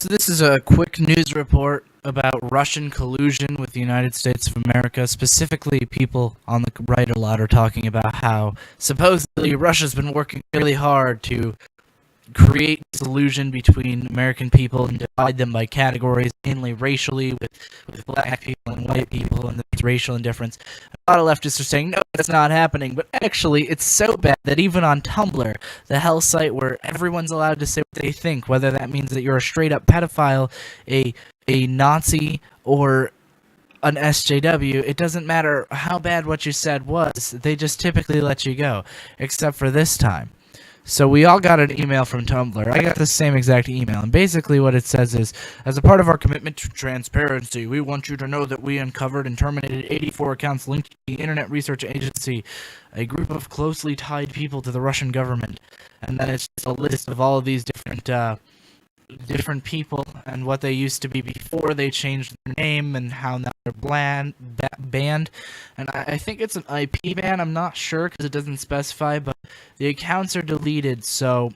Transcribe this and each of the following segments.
So this is a quick news report about Russian collusion with the United States of America. Specifically, people on the right a lot are talking about how supposedly Russia's been working really hard to create this illusion between American people and divide them by categories, mainly racially, with black people and white people, and there's racial indifference. A lot of leftists are saying, no, that's not happening, but actually, it's so bad that even on Tumblr, the hell site where everyone's allowed to say what they think, whether that means that you're a straight-up pedophile, a Nazi, or an SJW, it doesn't matter how bad what you said was, they just typically let you go, except for this time. So we all got an email from Tumblr. I got the same exact email, and basically what it says is, as a part of our commitment to transparency, we want you to know that we uncovered and terminated 84 accounts linked to the Internet Research Agency, a group of closely tied people to the Russian government. And then it's just a list of all of these different people and what they used to be before they changed their name and how now they're banned. And I think it's an IP ban. I'm not sure because it doesn't specify, but the accounts are deleted, so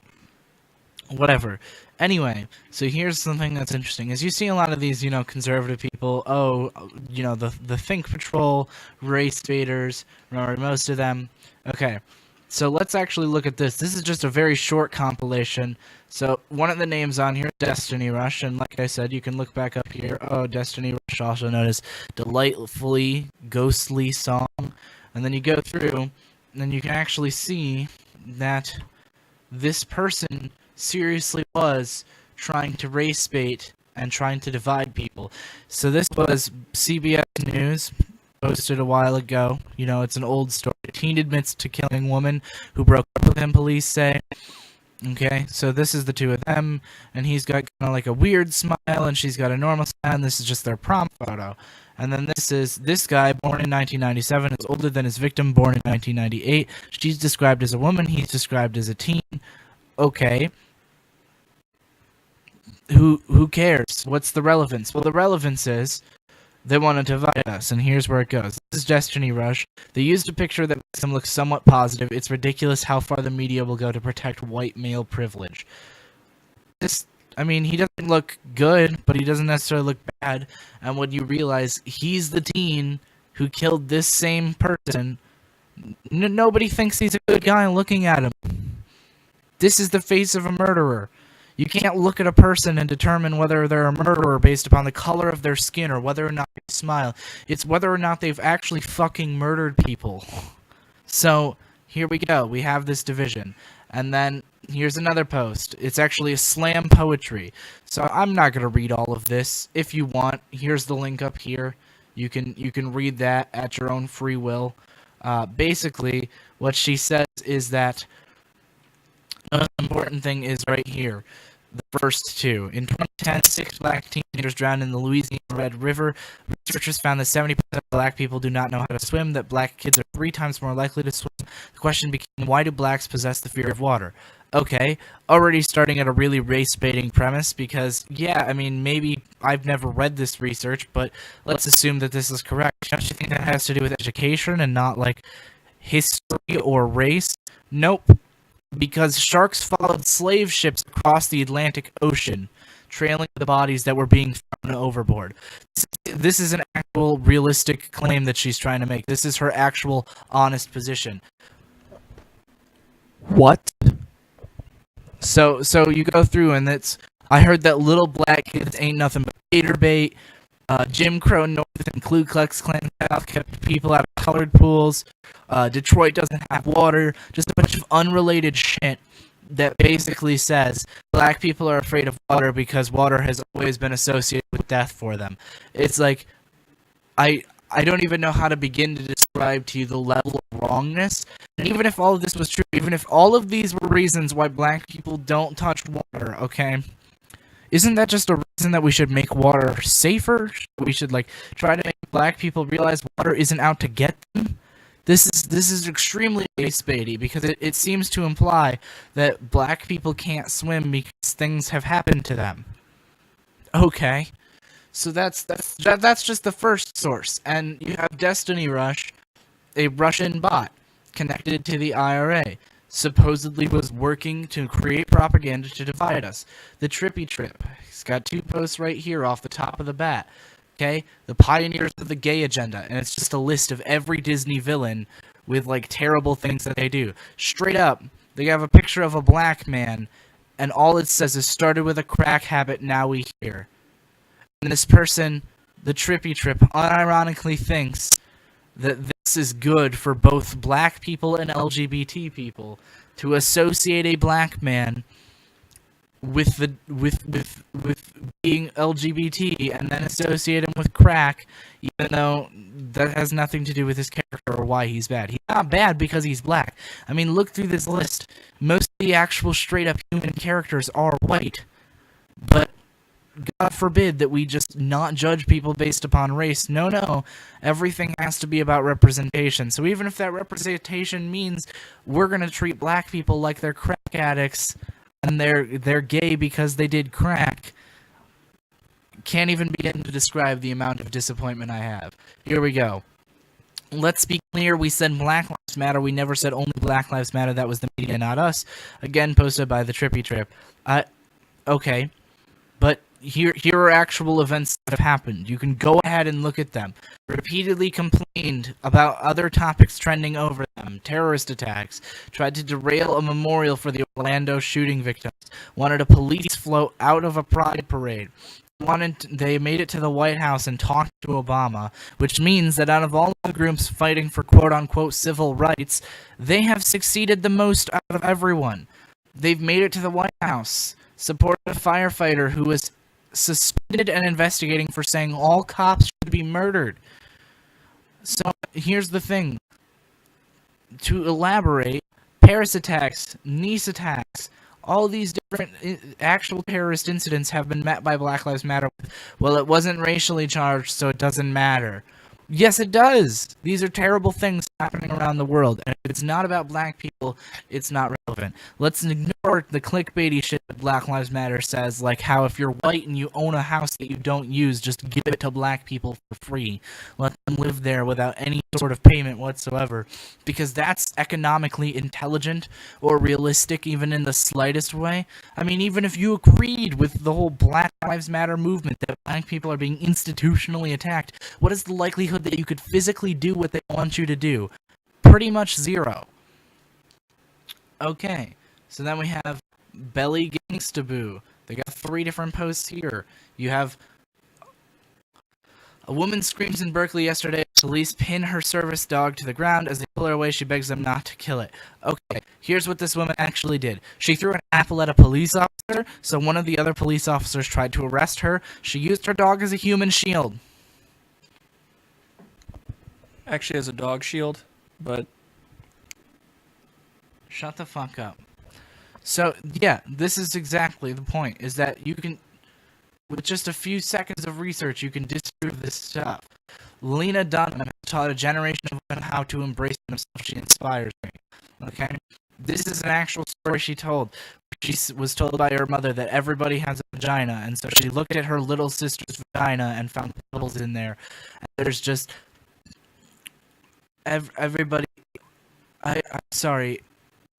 whatever. Anyway, so here's something that's interesting. As you see a lot of these, conservative people, the Think Patrol, race baiters, remember most of them. Okay. So let's actually look at this. This is just a very short compilation. So one of the names on here is Destiny Rush, and like I said, you can look back up here. Oh, Destiny Rush, also known as Delightfully Ghostly Song. And then you go through, and then you can actually see that this person seriously was trying to race bait and trying to divide people. So this was CBS News. Posted a while ago. It's an old story. Teen admits to killing woman who broke up with him, police say. Okay, so this is the two of them, and he's got kind of like a weird smile, and she's got a normal smile, and this is just their prom photo. And then this is this guy, born in 1997, is older than his victim, born in 1998. She's described as a woman, he's described as a teen. Okay. Who cares? What's the relevance? Well, the relevance is they want to divide us, and here's where it goes. This is Destiny Rush. They used a picture that makes them look somewhat positive. It's ridiculous how far the media will go to protect white male privilege. He doesn't look good, but he doesn't necessarily look bad. And when you realize he's the teen who killed this same person, nobody thinks he's a good guy looking at him. This is the face of a murderer. You can't look at a person and determine whether they're a murderer based upon the color of their skin or whether or not they smile. It's whether or not they've actually fucking murdered people. So, here we go. We have this division. And then, here's another post. It's actually a slam poetry. So, I'm not going to read all of this. If you want, here's the link up here. You can read that at your own free will. Basically, what she says is that the most important thing is right here. The first two. In 2010, 6 black teenagers drowned in the Louisiana Red River. Researchers found that 70% of black people do not know how to swim, that black kids are 3 times more likely to swim. The question became, why do blacks possess the fear of water? Okay, already starting at a really race-baiting premise because, maybe I've never read this research, but let's assume that this is correct. Don't you think that has to do with education and not, history or race? Nope. Because sharks followed slave ships across the Atlantic Ocean, trailing the bodies that were being thrown overboard. This is an actual realistic claim that she's trying to make. This is her actual honest position. What? So you go through and I heard that little black kids ain't nothing but gator bait. Jim Crow North and Ku Klux Klan South kept people out of colored pools. Detroit doesn't have water. Just a bunch of unrelated shit that basically says black people are afraid of water because water has always been associated with death for them. It's like, I don't even know how to begin to describe to you the level of wrongness. And even if all of this was true, even if all of these were reasons why black people don't touch water, okay? Isn't that just a reason that we should make water safer? We should try to make black people realize water isn't out to get them? This is extremely race-baity because it seems to imply that black people can't swim because things have happened to them. Okay, so that's just the first source, and you have Destiny Rush, a Russian bot connected to the IRA. Supposedly was working to create propaganda to divide us. The trippy trip. He's got 2 posts right here off the top of the bat. Okay? The pioneers of the gay agenda. And it's just a list of every Disney villain with, like, terrible things that they do. Straight up, they have a picture of a black man, and all it says is started with a crack habit, now we hear. And this person, the Trippy Trip, unironically thinks that this is good for both black people and LGBT people to associate a black man with being LGBT and then associate him with crack, even though that has nothing to do with his character or why he's bad. He's not bad because he's black. I mean, look through this list. Most of the actual straight-up human characters are white, but God forbid that we just not judge people based upon race. No. Everything has to be about representation. So even if that representation means we're going to treat black people like they're crack addicts and they're gay because they did crack, can't even begin to describe the amount of disappointment I have. Here we go. Let's be clear, we said Black Lives Matter. We never said only Black Lives Matter. That was the media, not us. Again, posted by the Trippy Trip. Okay. But here are actual events that have happened. You can go ahead and look at them. Repeatedly complained about other topics trending over them. Terrorist attacks. Tried to derail a memorial for the Orlando shooting victims. Wanted a police float out of a pride parade. They made it to the White House and talked to Obama, which means that out of all the groups fighting for quote-unquote civil rights, they have succeeded the most out of everyone. They've made it to the White House. Supported a firefighter who was suspended and investigating for saying all cops should be murdered. So here's the thing. To elaborate, Paris attacks, Nice attacks, all these different actual terrorist incidents have been met by Black Lives Matter. Well, it wasn't racially charged, so it doesn't matter. Yes, it does. These are terrible things happening around the world, and if it's not about black people, it's not relevant. Let's ignore the clickbaity shit that Black Lives Matter says, like how if you're white and you own a house that you don't use, just give it to black people for free. Let them live there without any sort of payment whatsoever, because that's economically intelligent or realistic even in the slightest way. I mean, even if you agreed with the whole Black Lives Matter movement that black people are being institutionally attacked, what is the likelihood that you could physically do what they want you to do? Pretty much zero. Okay, so then we have Belly Gangstaboo. They got 3 different posts here. You have a woman screams in Berkeley yesterday. Police pin her service dog to the ground. As they pull her away, she begs them not to kill it. Okay, here's what this woman actually did. She threw an apple at a police officer, so one of the other police officers tried to arrest her. She used her dog as a human shield. Actually as a dog shield, but... Shut the fuck up. So, yeah, this is exactly the point, is that you can, with just a few seconds of research, you can disprove this stuff. Lena Dunham taught a generation of women how to embrace themselves. She inspires me. Okay? This is an actual story she told. She was told by her mother that everybody has a vagina, and so she looked at her little sister's vagina and found pebbles in there. And there's just... everybody... I'm sorry...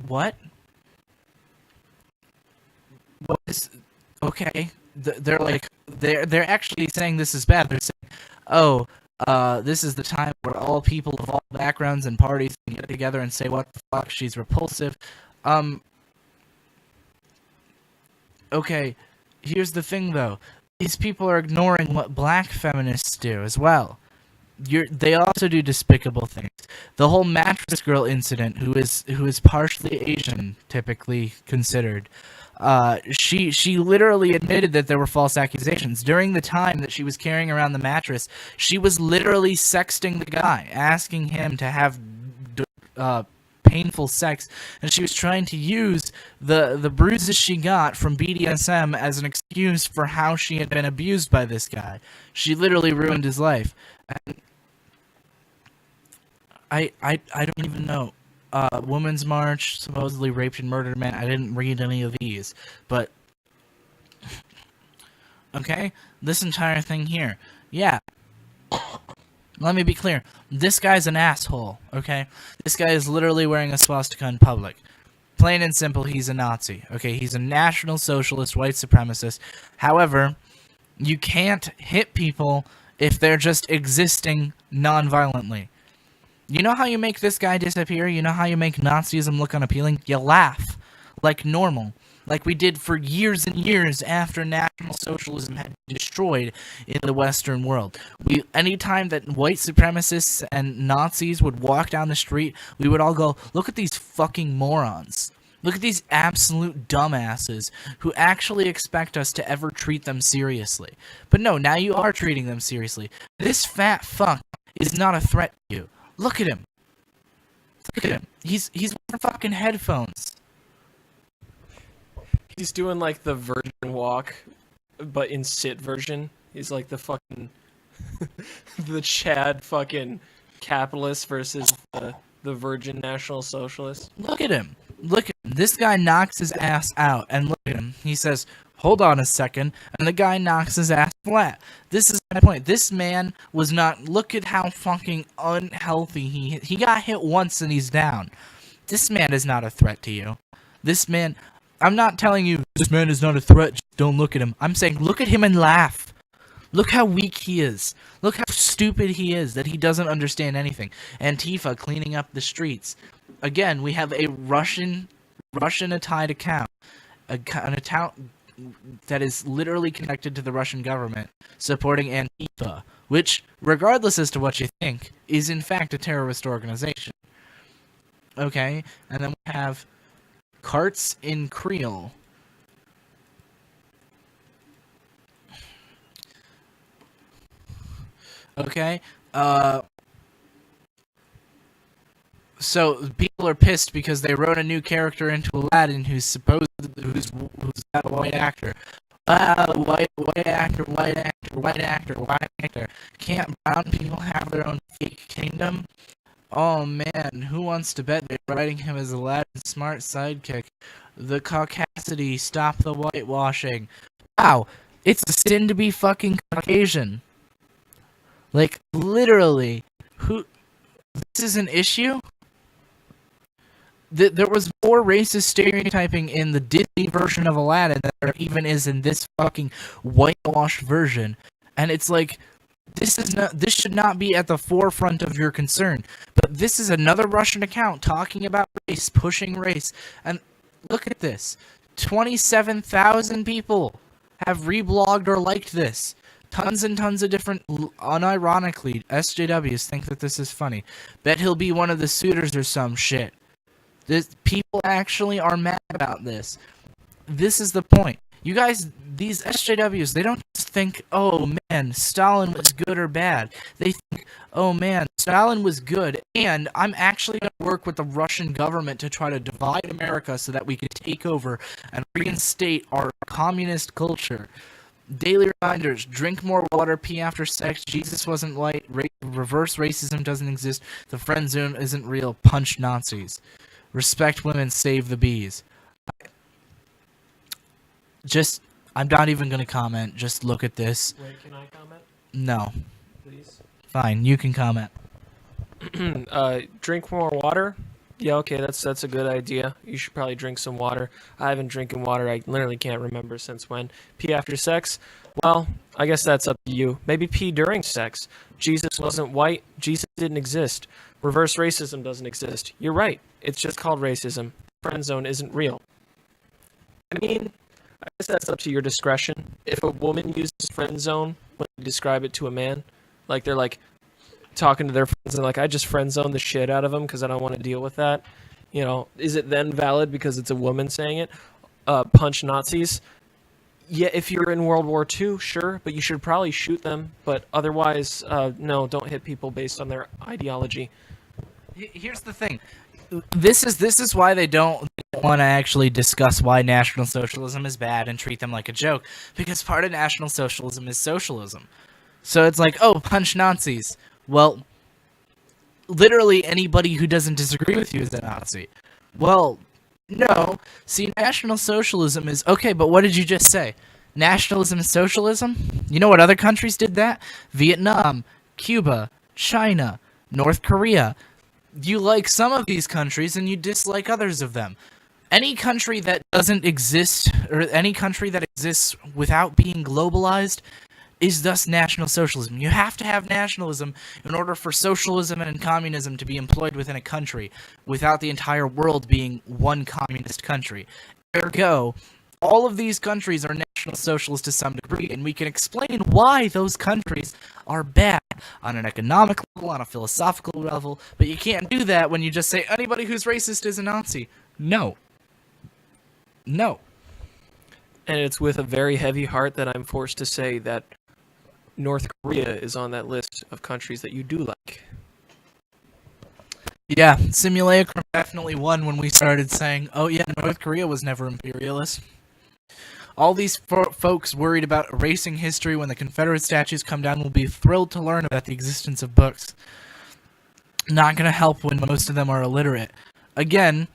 What? What is... Okay. They're like... They're actually saying this is bad. They're saying, oh, this is the time where all people of all backgrounds and parties can get together and say, what the fuck, she's repulsive. Okay. Here's the thing, though. These people are ignoring what black feminists do as well. They also do despicable things. The whole mattress girl incident, who is partially Asian, typically considered, she literally admitted that there were false accusations. During the time that she was carrying around the mattress, she was literally sexting the guy, asking him to have painful sex, and she was trying to use the bruises she got from BDSM as an excuse for how she had been abused by this guy. She literally ruined his life. And I don't even know. Women's March, supposedly raped and murdered men. I didn't read any of these, but... Okay? This entire thing here. Yeah. Let me be clear. This guy's an asshole, okay? This guy is literally wearing a swastika in public. Plain and simple, he's a Nazi. Okay, he's a National Socialist white supremacist. However, you can't hit people if they're just existing non-violently. You know how you make this guy disappear? You know how you make Nazism look unappealing? You laugh. Like normal. Like we did for years and years after National Socialism had been destroyed in the Western world. Anytime that white supremacists and Nazis would walk down the street, we would all go, look at these fucking morons. Look at these absolute dumbasses who actually expect us to ever treat them seriously. But no, now you are treating them seriously. This fat fuck is not a threat to you. Look at him. Look at him. He's wearing fucking headphones. He's doing like the virgin walk, but in sit version. He's like the fucking the Chad fucking capitalist versus the virgin National Socialist. Look at him. Look at him. This guy knocks his ass out, and look at him. He says, hold on a second, and the guy knocks his ass flat. This is my point. This man was not... Look at how fucking unhealthy he got hit once and he's down. This man is not a threat to you. This man... I'm not telling you, this man is not a threat, just don't look at him. I'm saying, look at him and laugh. Look how weak he is. Look how stupid he is, that he doesn't understand anything. Antifa cleaning up the streets. Again, we have a Russian-tied account. An account that is literally connected to the Russian government, supporting Antifa, which, regardless as to what you think, is in fact a terrorist organization. Okay? And then we have Carts in Creole. Okay? So people are pissed because they wrote a new character into Aladdin who's not a white actor. White actor. Can't brown people have their own fake kingdom? Oh man, who wants to bet they're writing him as Aladdin's smart sidekick? The caucasity, stop the whitewashing. Wow, it's a sin to be fucking Caucasian. Like, literally, this is an issue? There was more racist stereotyping in the Disney version of Aladdin than there even is in this fucking whitewashed version. And it's like, this should not be at the forefront of your concern. But this is another Russian account talking about race, pushing race. And look at this. 27,000 people have reblogged or liked this. Tons and tons of different, unironically, SJWs think that this is funny. Bet he'll be one of the suitors or some shit. People actually are mad about this. This is the point. You guys, these SJWs, they don't just think, oh man, Stalin was good or bad. They think, oh man, Stalin was good, and I'm actually going to work with the Russian government to try to divide America so that we can take over and reinstate our communist culture. Daily reminders, drink more water, pee after sex, Jesus wasn't white, reverse racism doesn't exist, the friend zone isn't real, punch Nazis. Respect women, save the bees. I'm not even going to comment. Just look at this. Wait, can I comment? No. Please? Fine, you can comment. Drink more water? Yeah, okay, that's a good idea. You should probably drink some water. I haven't drinking water. I literally can't remember since when. Pee after sex? Well, I guess that's up to you. Maybe pee during sex. Jesus wasn't white. Jesus didn't exist. Reverse racism doesn't exist. You're right. It's just called racism. Friend zone isn't real. I mean, I guess that's up to your discretion. If a woman uses friend zone when they describe it to a man, like they're like talking to their friends and like, I just friend zone the shit out of them because I don't want to deal with that. You know, is it then valid because it's a woman saying it? Punch Nazis? Yeah, if you're in World War II, sure, but you should probably shoot them. But otherwise, no, don't hit people based on their ideology. Here's the thing. This is why they don't want to actually discuss why National Socialism is bad and treat them like a joke. Because part of National Socialism is socialism. So it's like, oh, punch Nazis. Well, literally anybody who doesn't disagree with you is a Nazi. Well, no. See, National Socialism is... Okay, but what did you just say? Nationalism is socialism? You know what other countries did that? Vietnam, Cuba, China, North Korea. You like some of these countries and you dislike others of them. Any country that doesn't exist, or any country that exists without being globalized, is thus National Socialism. You have to have nationalism in order for socialism and communism to be employed within a country, without the entire world being one communist country. Ergo, all of these countries are National Socialist to some degree, and we can explain why those countries are bad on an economic level, on a philosophical level, but you can't do that when you just say anybody who's racist is a Nazi. No. No. And it's with a very heavy heart that I'm forced to say that North Korea is on that list of countries that you do like. Yeah, Simulacrum definitely won when we started saying, oh yeah, North Korea was never imperialist. All these folks worried about erasing history when the Confederate statues come down will be thrilled to learn about the existence of books. Not going to help when most of them are illiterate. Again,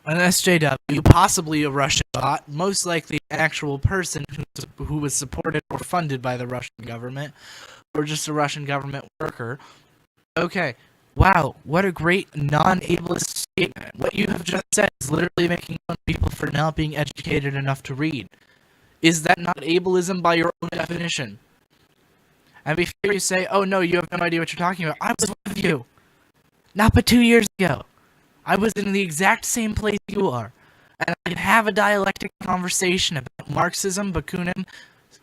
an SJW, possibly a Russian bot, most likely an actual person who was supported or funded by the Russian government, or just a Russian government worker. Okay, wow, what a great non-ableist statement. What you have just said is literally making fun of people for not being educated enough to read. Is that not ableism by your own definition? And before you say, oh no, you have no idea what you're talking about, I was with you. Not but 2 years ago. I was in the exact same place you are. And I can have a dialectic conversation about Marxism, Bakunin,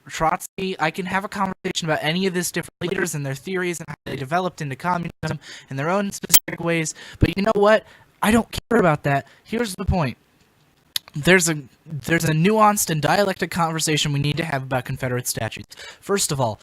Trotsky. I can have a conversation about any of these different leaders and their theories and how they developed into communism in their own specific ways. But you know what? I don't care about that. Here's the point. There's a nuanced and dialectic conversation we need to have about Confederate statues. First of all,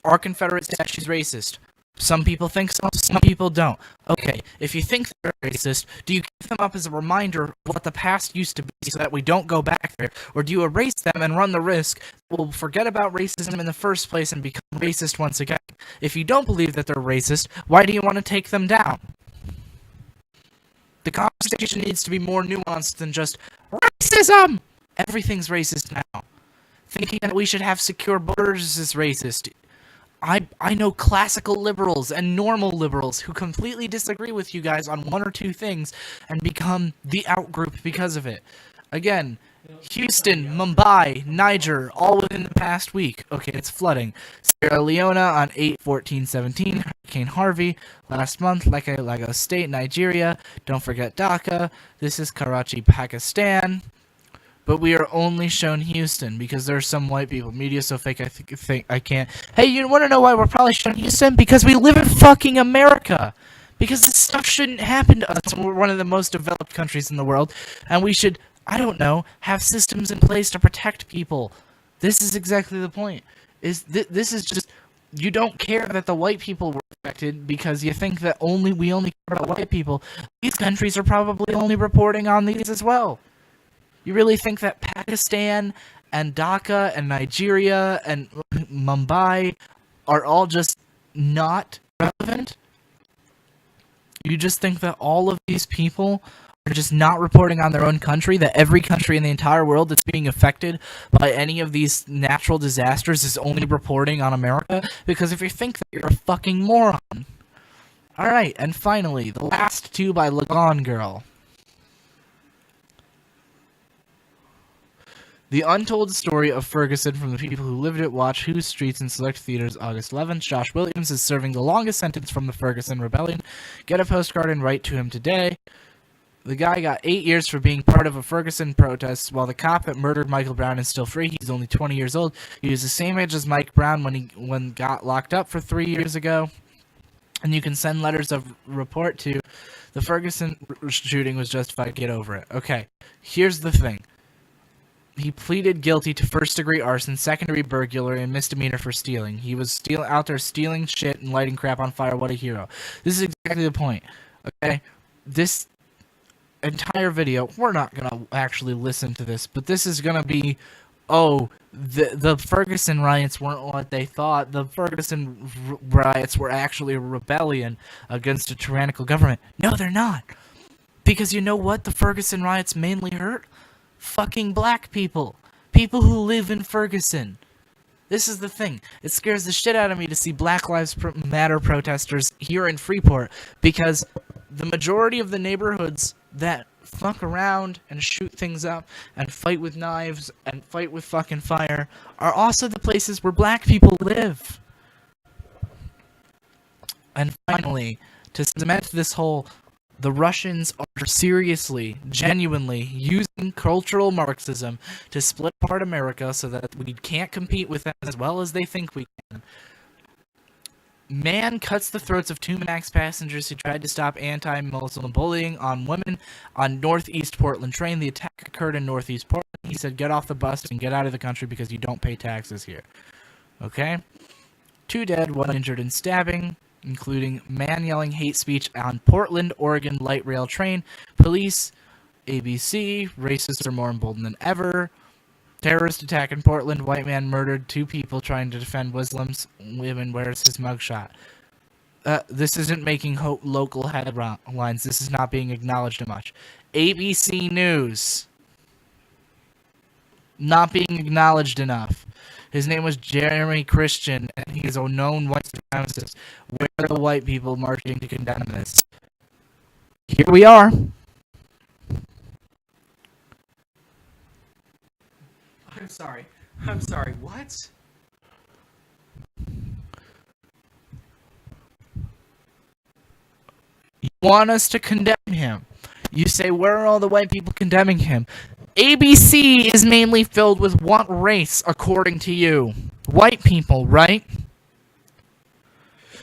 are Confederate statues racist? Some people think so, some people don't. Okay, if you think they're racist, do you keep them up as a reminder of what the past used to be so that we don't go back there? Or do you erase them and run the risk that we'll forget about racism in the first place and become racist once again? If you don't believe that they're racist, why do you want to take them down? The conversation needs to be more nuanced than just racism! Everything's racist now. Thinking that we should have secure borders is racist. I know classical liberals and normal liberals who completely disagree with you guys on one or two things and become the outgroup because of it. Again, Houston, Mumbai, Niger, all within the past week. Okay, it's flooding. Sierra Leone on 8/14/17, Hurricane Harvey. Last month, Lagos State, Nigeria. Don't forget Dhaka. This is Karachi, Pakistan. But we are only shown Houston because there are some white people. Media so fake, I think I can't. Hey, you want to know why we're probably shown Houston? Because we live in fucking America. Because this stuff shouldn't happen to us. We're one of the most developed countries in the world. And we should, I don't know, have systems in place to protect people. This is exactly the point. This is just, you don't care that the white people were affected because you think that we only care about white people. These countries are probably only reporting on these as well. You really think that Pakistan and Dhaka and Nigeria and Mumbai are all just not relevant? You just think that all of these people are just not reporting on their own country, that every country in the entire world that's being affected by any of these natural disasters is only reporting on America? Because if you think that, you're a fucking moron. Alright, and finally, the last two by Lagon Girl. The Untold Story of Ferguson from the People Who Lived It. Watch Whose Streets in Select Theaters August 11th. Josh Williams is serving the longest sentence from the Ferguson Rebellion. Get a postcard and write to him today. The guy got 8 years for being part of a Ferguson protest, while the cop that murdered Michael Brown is still free. He's only 20 years old. He was the same age as Mike Brown when got locked up for 3 years ago. And you can send letters of report to the Ferguson shooting was justified. Get over it. Okay, here's the thing. He pleaded guilty to first-degree arson, second-degree burglary, and misdemeanor for stealing. He was out there stealing shit and lighting crap on fire. What a hero. This is exactly the point, okay? This entire video, we're not going to actually listen to this, but this is going to be, oh, the Ferguson riots weren't what they thought. The Ferguson riots were actually a rebellion against a tyrannical government. No, they're not. Because you know what the Ferguson riots mainly hurt? Fucking black people. People who live in Ferguson. This is the thing. It scares the shit out of me to see Black Lives Matter protesters here in Freeport because the majority of the neighborhoods that fuck around and shoot things up and fight with knives and fight with fucking fire are also the places where black people live. And finally, to cement this whole, the Russians are seriously, genuinely using cultural Marxism to split apart America so that we can't compete with them as well as they think we can. Man cuts the throats of two Max passengers who tried to stop anti-Muslim bullying on women on Northeast Portland train. The attack occurred in Northeast Portland. He said, get off the bus and get out of the country because you don't pay taxes here. Okay? 2 dead, 1 injured in stabbing, including man yelling hate speech on Portland, Oregon light rail train. Police, ABC, racists are more emboldened than ever. Terrorist attack in Portland, white man murdered 2 people trying to defend Muslims. Women, where's his mugshot? This isn't making local headlines. This is not being acknowledged much. ABC News. Not being acknowledged enough. His name was Jeremy Christian, and he is a known white supremacist. Where are the white people marching to condemn this? Here we are. I'm sorry, what? You want us to condemn him. You say, where are all the white people condemning him? ABC is mainly filled with what race, according to you? White people, right?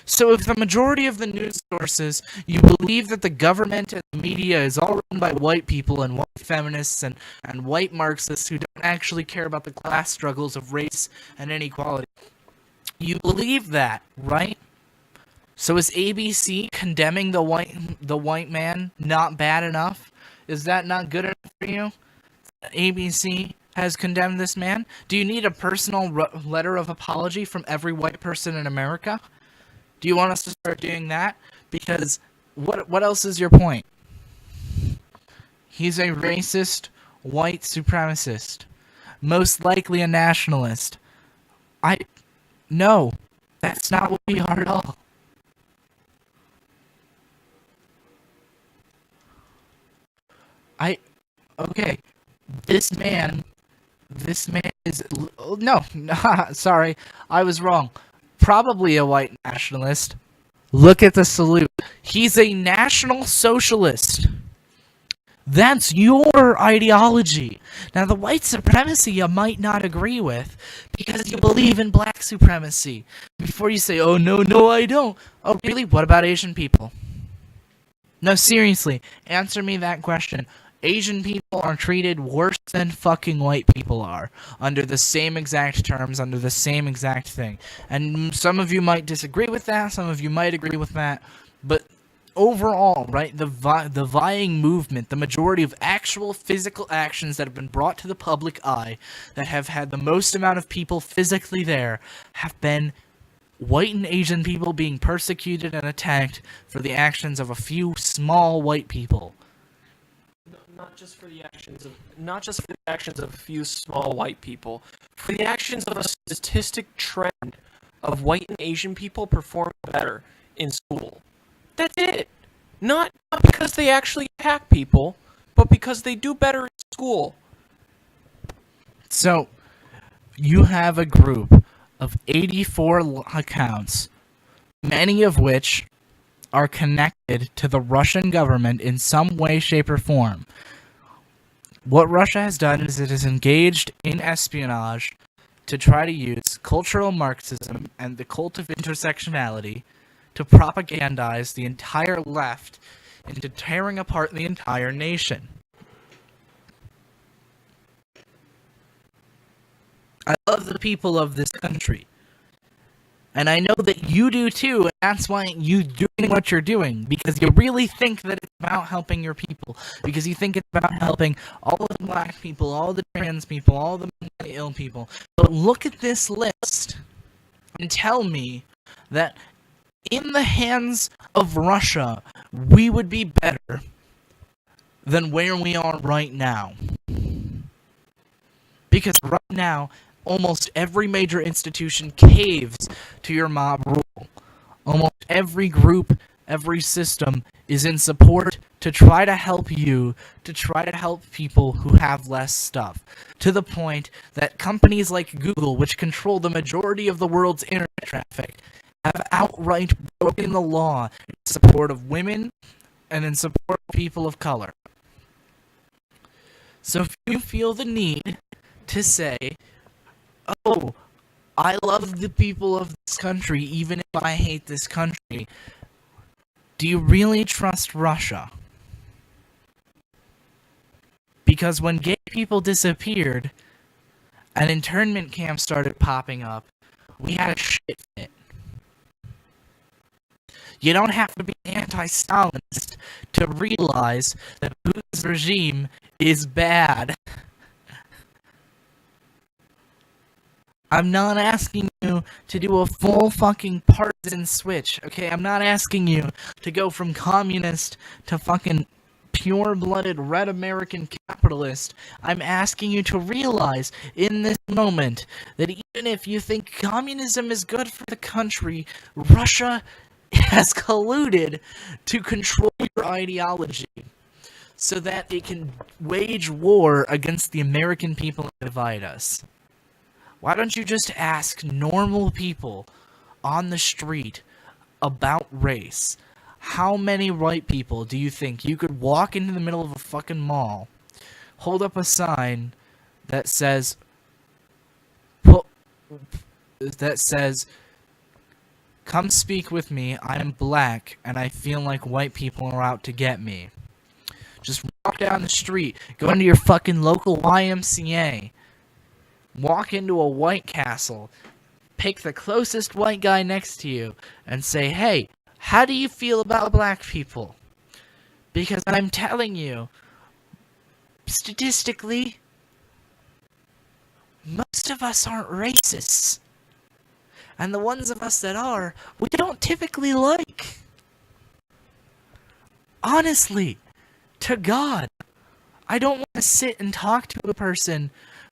So if the majority of the news sources, you believe that the government and the media is all run by white people and white feminists and white Marxists who don't actually care about the class struggles of race and inequality, you believe that, right? So is ABC condemning the white man not bad enough? Is that not good enough for you? ABC has condemned this man? Do you need a personal letter of apology from every white person in America? Do you want us to start doing that? Because what else is your point? He's a racist, white supremacist. Most likely a nationalist. No, that's not what we are at all. Okay, this man is, no, sorry, I was wrong. Probably a white nationalist. Look at the salute. He's a national socialist. That's your ideology. Now, the white supremacy you might not agree with because you believe in black supremacy. Before you say, oh, no, I don't. Oh, really? What about Asian people? No, seriously, answer me that question. Asian people are treated worse than fucking white people are, under the same exact terms, under the same exact thing. And some of you might disagree with that, some of you might agree with that, but overall, right, the vying movement, the majority of actual physical actions that have been brought to the public eye, that have had the most amount of people physically there, have been white and Asian people being persecuted and attacked for the actions of a few small white people. Not just for the actions of a few small white people, for the actions of a statistic trend of white and Asian people perform better in school. That's it. Not because they actually attack people, but because they do better in school. So, you have a group of 84 accounts, many of which are connected to the Russian government in some way, shape, or form. What Russia has done is it has engaged in espionage to try to use cultural Marxism and the cult of intersectionality to propagandize the entire left into tearing apart the entire nation. I love the people of this country. And I know that you do too, and that's why you're doing what you're doing, because you really think that it's about helping your people, because you think it's about helping all of the black people, all the trans people, all the mentally ill people. But look at this list and tell me that in the hands of Russia, we would be better than where we are right now. Because right now, almost every major institution caves to your mob rule. Almost every group every system is in support to try to help you, to try to help people who have less stuff. To the point that companies like Google, which control the majority of the world's internet traffic, have outright broken the law in support of women and in support of people of color. So if you feel the need to say, oh, I love the people of this country even if I hate this country, do you really trust Russia? Because when gay people disappeared and internment camps started popping up, we had a shit fit. You don't have to be anti-Stalinist to realize that Putin's regime is bad. I'm not asking you to do a full fucking partisan switch, okay? I'm not asking you to go from communist to fucking pure-blooded red American capitalist. I'm asking you to realize in this moment that even if you think communism is good for the country, Russia has colluded to control your ideology so that it can wage war against the American people and divide us. Why don't you just ask normal people on the street about race? How many white people do you think you could walk into the middle of a fucking mall, hold up a sign that says, come speak with me, I'm black, and I feel like white people are out to get me. Just walk down the street, go into your fucking local YMCA, walk into a White Castle, pick the closest white guy next to you, and say, hey, how do you feel about black people? Because I'm telling you, statistically, most of us aren't racists. And the ones of us that are, we don't typically like. Honestly, to God, I don't want to sit and talk to a person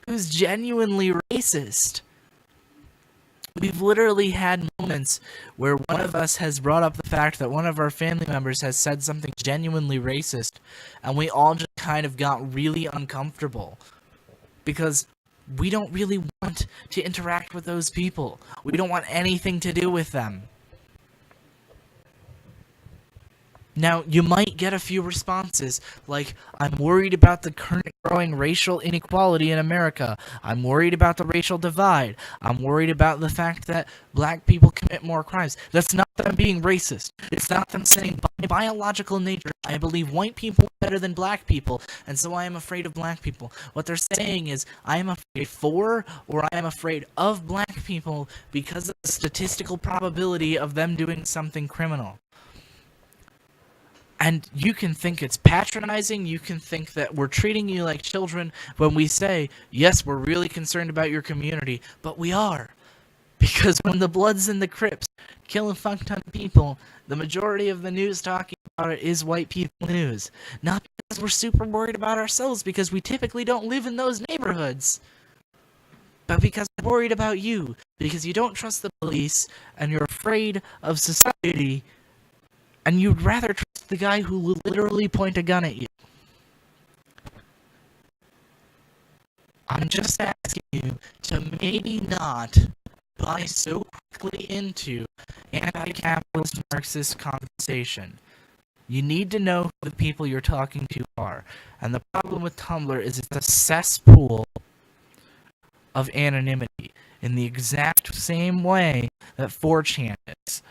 who's genuinely racist. We've literally had moments where one of us has brought up the fact that one of our family members has said something genuinely racist, and we all just kind of got really uncomfortable. Because we don't really want to interact with those people. We don't want anything to do with them. Now, you might get a few responses, like, I'm worried about the current growing racial inequality in America. I'm worried about the racial divide. I'm worried about the fact that black people commit more crimes. That's not them being racist. It's not them saying, by biological nature, I believe white people are better than black people, and so I am afraid of black people. What they're saying is, I am afraid for, or I am afraid of black people because of the statistical probability of them doing something criminal. And you can think it's patronizing, you can think that we're treating you like children when we say, yes, we're really concerned about your community, but we are. Because when the Bloods and the Crips kill a fuck ton of people, the majority of the news talking about it is white people news. Not because we're super worried about ourselves, because we typically don't live in those neighborhoods. But because we're worried about you, because you don't trust the police, and you're afraid of society, and you'd rather trust the guy who will literally point a gun at you. I'm just asking you to maybe not buy so quickly into anti-capitalist Marxist conversation. You need to know who the people you're talking to are. And the problem with Tumblr is it's a cesspool of anonymity in the exact same way that 4chan is.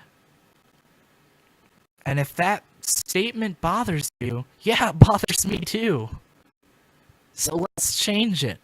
And if that statement bothers you, yeah, it bothers me too. So let's change it.